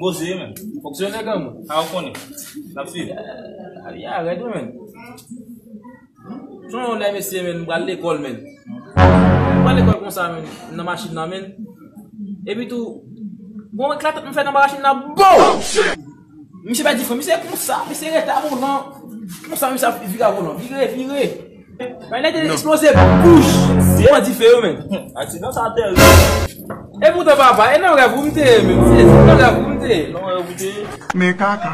Gostei, mano. Funciona como? Ah, o fone. Na fila. Ali, arrête, mano. Tu não leva esse, mano, para l'école, mano. Para l'école com ça, mano, na machine, na, mano. E puis tu... Bon, éclate, me fait na machine, na, BOM! Monsieur pas dit, monsieur, comme ça, monsieur, resta volant. Comme ça, monsieur, vire volant. Vire. Mais là, il a explosé, bouche. C'est pas différent, man. Accident, ça a terre. Et pour ton papa, il n'a pas voulu me dire, mais il n'a pas voulu me dire. Non, il n'a pas voulu me dire. Mais caca.